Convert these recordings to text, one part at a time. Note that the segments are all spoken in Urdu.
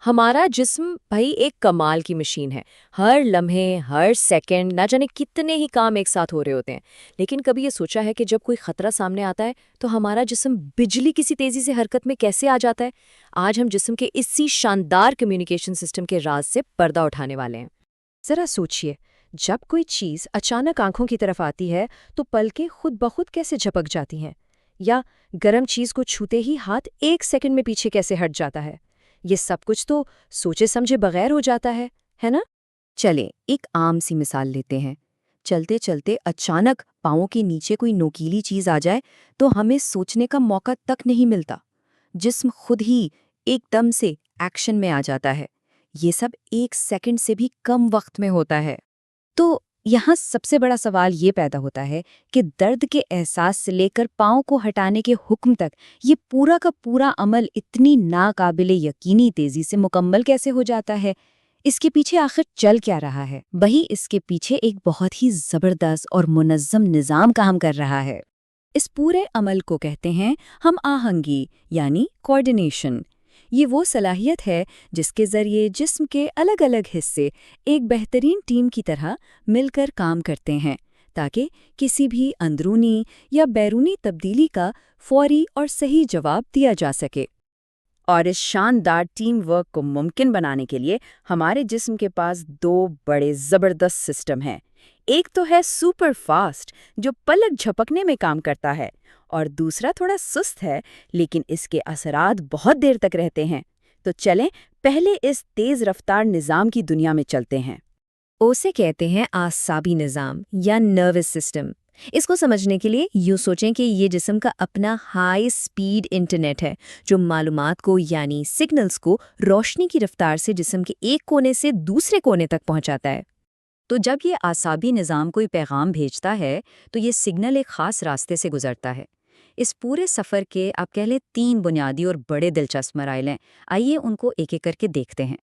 ہمارا جسم بھائی ایک کمال کی مشین ہے۔ ہر لمحے ہر سیکنڈ نہ جانے کتنے ہی کام ایک ساتھ ہو رہے ہوتے ہیں، لیکن کبھی یہ سوچا ہے کہ جب کوئی خطرہ سامنے آتا ہے تو ہمارا جسم بجلی کسی تیزی سے حرکت میں کیسے آ جاتا ہے؟ آج ہم جسم کے اسی شاندار کمیونیکیشن سسٹم کے راز سے پردہ اٹھانے والے ہیں۔ ذرا سوچئے، جب کوئی چیز اچانک آنکھوں کی طرف آتی ہے تو پلکیں خود بخود کیسے جھپک جاتی ہیں؟ یا گرم چیز کو چھوتے ہی ہاتھ ایک سیکنڈ میں پیچھے کیسے ہٹ جاتا ہے؟ یہ سب کچھ تو سوچے سمجھے بغیر ہو جاتا ہے نا؟ چلیں ایک عام سی مثال لیتے ہیں۔ چلتے چلتے اچانک پاؤں کے نیچے کوئی نوکیلی چیز آ جائے تو ہمیں سوچنے کا موقع تک نہیں ملتا، جسم خود ہی ایک دم سے ایکشن میں آ جاتا ہے۔ یہ سب ایک سیکنڈ سے بھی کم وقت میں ہوتا ہے۔ تو یہاں سب سے بڑا سوال یہ پیدا ہوتا ہے کہ درد کے احساس سے لے کر پاؤں کو ہٹانے کے حکم تک یہ پورا کا پورا عمل اتنی ناقابل یقینی تیزی سے مکمل کیسے ہو جاتا ہے؟ اس کے پیچھے آخر چل کیا رہا ہے؟ وہی اس کے پیچھے ایک بہت ہی زبردست اور منظم نظام کام کر رہا ہے۔ اس پورے عمل کو کہتے ہیں ہم آہنگی، یعنی کوآرڈینیشن۔ یہ وہ صلاحیت ہے جس کے ذریعے جسم کے الگ الگ حصے ایک بہترین ٹیم کی طرح مل کر کام کرتے ہیں تاکہ کسی بھی اندرونی یا بیرونی تبدیلی کا فوری اور صحیح جواب دیا جا سکے۔ اور اس شاندار ٹیم ورک کو ممکن بنانے کے لیے ہمارے جسم کے پاس دو بڑے زبردست سسٹم ہیں۔ ایک تو ہے سپر فاسٹ جو پلک جھپکنے میں کام کرتا ہے، اور دوسرا تھوڑا سست ہے لیکن اس کے اثرات بہت دیر تک رہتے ہیں۔ تو چلیں پہلے اس تیز رفتار نظام کی دنیا میں چلتے ہیں۔ اسے کہتے ہیں اعصابی نظام یا نروس سسٹم۔ اس کو سمجھنے کے لیے یوں سوچیں کہ یہ جسم کا اپنا ہائی سپیڈ انٹرنیٹ ہے جو معلومات کو یعنی سگنلز کو روشنی کی رفتار سے جسم کے ایک کونے سے دوسرے کونے تک پہنچاتا ہے۔ تو جب یہ اعصابی نظام کوئی پیغام بھیجتا ہے تو یہ سگنل ایک خاص راستے سے گزرتا ہے۔ اس پورے سفر کے آپ کہہ لیں 3 بنیادی اور بڑے دلچسپ مراحل ہیں۔ آئیے ان کو ایک ایک کر کے دیکھتے ہیں۔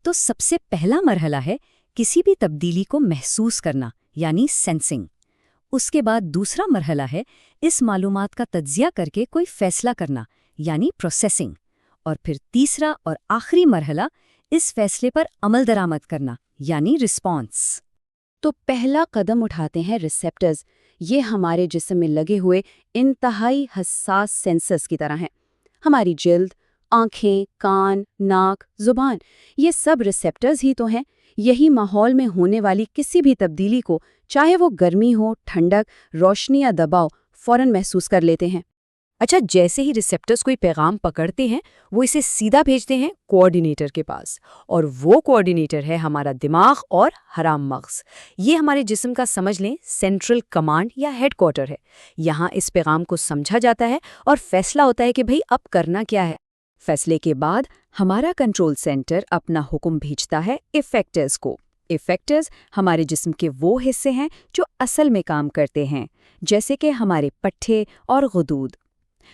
تو سب سے پہلا مرحلہ ہے کسی بھی تبدیلی کو محسوس کرنا، یعنی سینسنگ۔ اس کے بعد دوسرا مرحلہ ہے اس معلومات کا تجزیہ کر کے کوئی فیصلہ کرنا، یعنی پروسیسنگ۔ اور پھر تیسرا اور آخری مرحلہ اس فیصلے پر عمل درآمد کرنا، یعنی رسپانس۔ تو پہلا قدم اٹھاتے ہیں ریسیپٹرز۔ یہ ہمارے جسم میں لگے ہوئے انتہائی حساس سینسرز کی طرح ہیں۔ ہماری جلد، آنکھیں، کان، ناک، زبان، یہ سب ریسیپٹرز ہی تو ہیں۔ یہی ماحول میں ہونے والی کسی بھی تبدیلی کو، چاہے وہ گرمی ہو، ٹھنڈک، روشنی یا دباؤ، فوراً محسوس کر لیتے ہیں۔ اچھا، جیسے ہی ریسیپٹرز کوئی پیغام پکڑتے ہیں وہ اسے سیدھا بھیجتے ہیں کوآرڈینیٹر کے پاس، اور وہ کوآرڈینیٹر ہے ہمارا دماغ اور حرام مغز۔ یہ ہمارے جسم کا سمجھ لیں سینٹرل کمانڈ یا ہیڈ کوارٹر ہے۔ یہاں اس پیغام کو سمجھا جاتا ہے اور فیصلہ ہوتا ہے کہ بھئی اب کرنا کیا ہے۔ فیصلے کے بعد ہمارا کنٹرول سینٹر اپنا حکم بھیجتا ہے ایفیکٹرز کو۔ ایفیکٹرز ہمارے جسم کے وہ حصے ہیں جو اصل میں کام کرتے ہیں، جیسے کہ ہمارے پٹھے اور غدود۔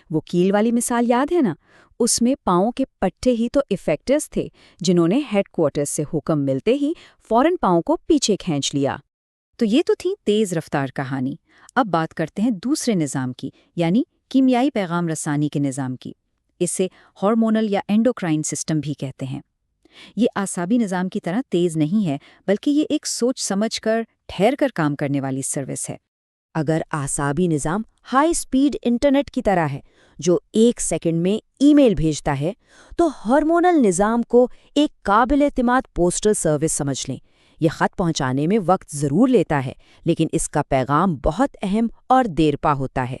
وہ کیل والی مثال یاد ہے نا؟ اس میں پاؤں کے پٹھے ہی تو ایفیکٹرز تھے جنہوں نے ہیڈ کوارٹر سے حکم ملتے ہی فوراً پاؤں کو پیچھے کھینچ لیا۔ تو یہ تو تھی تیز رفتار کہانی۔ اب بات کرتے ہیں دوسرے نظام کی، یعنی کیمیائی پیغام رسانی کے نظام کی۔ اسے ہارمونل یا اینڈوکرائن سسٹم بھی کہتے ہیں۔ یہ اعصابی نظام کی طرح تیز نہیں ہے، بلکہ یہ ایک سوچ سمجھ کر ٹھہر کر کام کرنے والی سروس ہے۔ اگر اعصابی نظام ہائی سپیڈ انٹرنیٹ کی طرح ہے جو ایک سیکنڈ میں ای میل بھیجتا ہے، تو ہارمونل نظام کو ایک قابل اعتماد پوسٹل سروس سمجھ لیں۔ یہ خط پہنچانے میں وقت ضرور لیتا ہے، لیکن اس کا پیغام بہت اہم اور دیرپا ہوتا ہے۔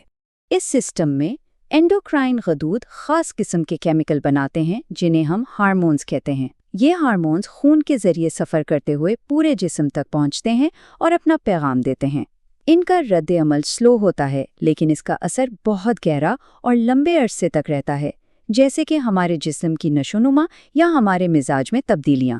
اس سسٹم میں اینڈوکرائن غدود خاص قسم کے کیمیکل بناتے ہیں جنہیں ہم ہارمونز کہتے ہیں۔ یہ ہارمونز خون کے ذریعے سفر کرتے ہوئے پورے جسم تک پہنچتے ہیں اور اپنا پیغام دیتے ہیں۔ ان کا رد عمل سلو ہوتا ہے، لیکن اس کا اثر بہت گہرا اور لمبے عرصے تک رہتا ہے، جیسے کہ ہمارے جسم کی نشوونما یا ہمارے مزاج میں تبدیلیاں۔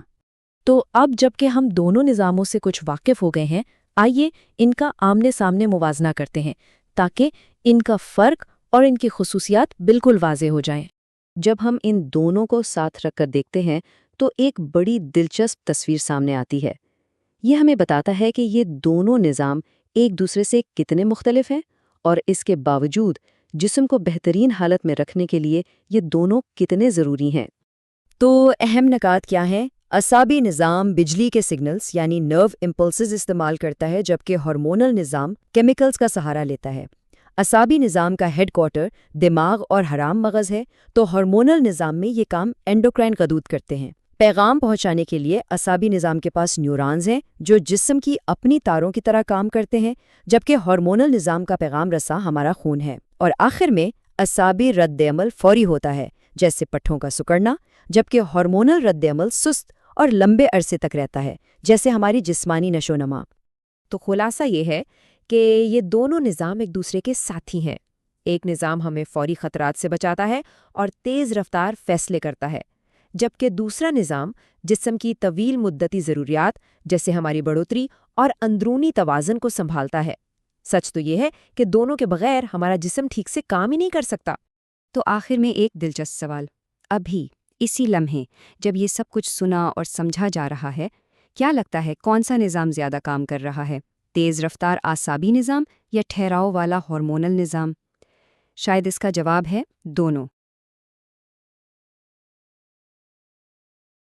تو اب جب کہ ہم دونوں نظاموں سے کچھ واقف ہو گئے ہیں، آئیے ان کا آمنے سامنے موازنہ کرتے ہیں تاکہ ان کا فرق اور ان کی خصوصیات بالکل واضح ہو جائیں۔ جب ہم ان دونوں کو ساتھ رکھ کر دیکھتے ہیں تو ایک بڑی دلچسپ تصویر سامنے آتی ہے۔ یہ ہمیں بتاتا ہے کہ یہ دونوں نظام ایک دوسرے سے کتنے مختلف ہیں، اور اس کے باوجود جسم کو بہترین حالت میں رکھنے کے لیے یہ دونوں کتنے ضروری ہیں۔ تو اہم نکات کیا ہیں؟ اعصابی نظام بجلی کے سگنلز یعنی نرو امپلسز استعمال کرتا ہے، جبکہ ہارمونل نظام کیمیکلز کا سہارا لیتا ہے۔ اعصابی نظام کا ہیڈ کوارٹر دماغ اور حرام مغز ہے، تو ہارمونل نظام میں یہ کام اینڈوکرائن غدود کرتے ہیں۔ پیغام پہنچانے کے لیے اعصابی نظام کے پاس نیورونز ہیں جو جسم کی اپنی تاروں کی طرح کام کرتے ہیں، جبکہ ہارمونل نظام کا پیغام رساں ہمارا خون ہے۔ اور آخر میں اعصابی رد عمل فوری ہوتا ہے، جیسے پٹھوں کا سکڑنا، جبکہ ہارمونل رد عمل سست اور لمبے عرصے تک رہتا ہے، جیسے ہماری جسمانی نشو و نما۔ تو خلاصہ یہ ہے کہ یہ دونوں نظام ایک دوسرے کے ساتھی ہیں۔ ایک نظام ہمیں فوری خطرات سے بچاتا ہے اور تیز رفتار فیصلے کرتا ہے، جبکہ دوسرا نظام جسم کی طویل مدتی ضروریات جیسے ہماری بڑھوتری اور اندرونی توازن کو سنبھالتا ہے۔ سچ تو یہ ہے کہ دونوں کے بغیر ہمارا جسم ٹھیک سے کام ہی نہیں کر سکتا۔ تو آخر میں ایک دلچسپ سوال، ابھی اسی لمحے جب یہ سب کچھ سنا اور سمجھا جا رہا ہے، کیا لگتا ہے کون سا نظام زیادہ کام کر رہا ہے؟ تیز رفتار اعصابی نظام یا ٹھہراؤ والا ہارمونل نظام؟ شاید اس کا جواب ہے دونوں۔